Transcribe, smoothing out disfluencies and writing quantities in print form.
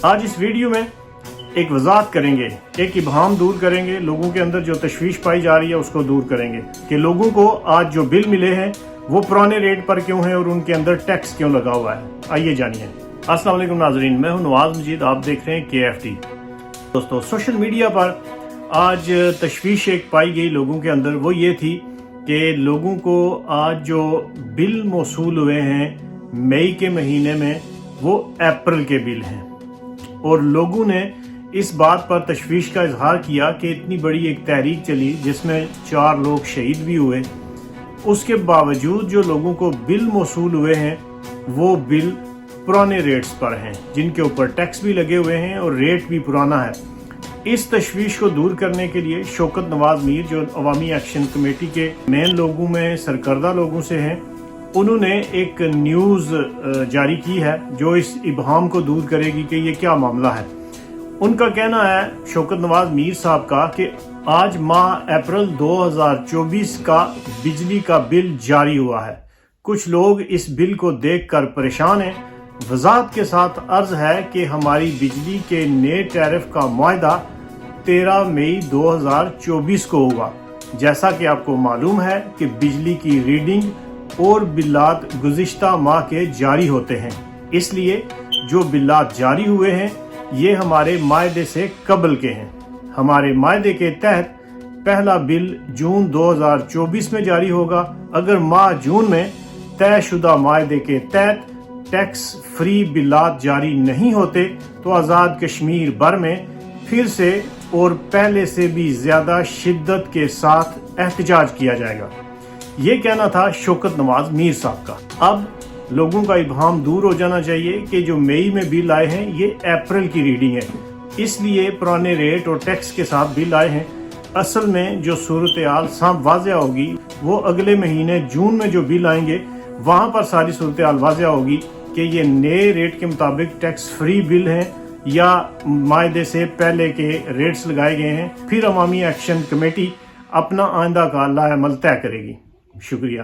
آج اس ویڈیو میں ایک وضاحت کریں گے، ایک ابہام دور کریں گے، لوگوں کے اندر جو تشویش پائی جا رہی ہے اس کو دور کریں گے کہ لوگوں کو آج جو بل ملے ہیں وہ پرانے ریٹ پر کیوں ہیں اور ان کے اندر ٹیکس کیوں لگا ہوا ہے۔ آئیے جانیے۔ السلام علیکم ناظرین، میں ہوں نواز مجید، آپ دیکھ رہے ہیں KFT۔ دوستو، سوشل میڈیا پر آج تشویش ایک پائی گئی لوگوں کے اندر، وہ یہ تھی کہ لوگوں کو آج جو بل موصول ہوئے ہیں مئی کے مہینے میں وہ اپریل کے بل ہیں، اور لوگوں نے اس بات پر تشویش کا اظہار کیا کہ اتنی بڑی ایک تحریک چلی جس میں 4 لوگ شہید بھی ہوئے، اس کے باوجود جو لوگوں کو بل موصول ہوئے ہیں وہ بل پرانے ریٹس پر ہیں، جن کے اوپر ٹیکس بھی لگے ہوئے ہیں اور ریٹ بھی پرانا ہے۔ اس تشویش کو دور کرنے کے لیے شوکت نواز میر، جو عوامی ایکشن کمیٹی کے مین لوگوں میں سرکردہ لوگوں سے ہیں، انہوں نے ایک نیوز جاری کی ہے جو اس ابہام کو دور کرے گی کہ یہ کیا معاملہ ہے۔ ان کا کہنا ہے، شوکت نواز میر صاحب کا، کہ آج ماہ اپریل 2024 کا بجلی کا بل جاری ہوا ہے۔ کچھ لوگ اس بل کو دیکھ کر پریشان ہیں۔ وضاحت کے ساتھ عرض ہے کہ ہماری بجلی کے نئے ٹیرف کا معاہدہ 13 مئی 2024 کو ہوگا۔ جیسا کہ آپ کو معلوم ہے کہ بجلی کی ریڈنگ اور بلات گزشتہ ماہ کے جاری ہوتے ہیں، اس لیے جو بلات جاری ہوئے ہیں یہ ہمارے معاہدے سے قبل کے ہیں۔ ہمارے معاہدے کے تحت پہلا بل جون 2024 میں جاری ہوگا۔ اگر ماہ جون میں طے شدہ معاہدے کے تحت ٹیکس فری بلات جاری نہیں ہوتے تو آزاد کشمیر بھر میں پھر سے اور پہلے سے بھی زیادہ شدت کے ساتھ احتجاج کیا جائے گا۔ یہ کہنا تھا شوکت نواز میر صاحب کا۔ اب لوگوں کا ابہام دور ہو جانا چاہیے کہ جو مئی میں بل آئے ہیں یہ اپریل کی ریڈنگ ہے، اس لیے پرانے ریٹ اور ٹیکس کے ساتھ بل آئے ہیں۔ اصل میں جو صورتحال صاف واضح ہوگی وہ اگلے مہینے جون میں جو بل آئیں گے وہاں پر ساری صورتحال واضح ہوگی کہ یہ نئے ریٹ کے مطابق ٹیکس فری بل ہیں یا معاہدے سے پہلے کے ریٹس لگائے گئے ہیں۔ پھر عوامی ایکشن کمیٹی اپنا آئندہ کا لائحہ عمل طے کرے گی۔ شکریہ۔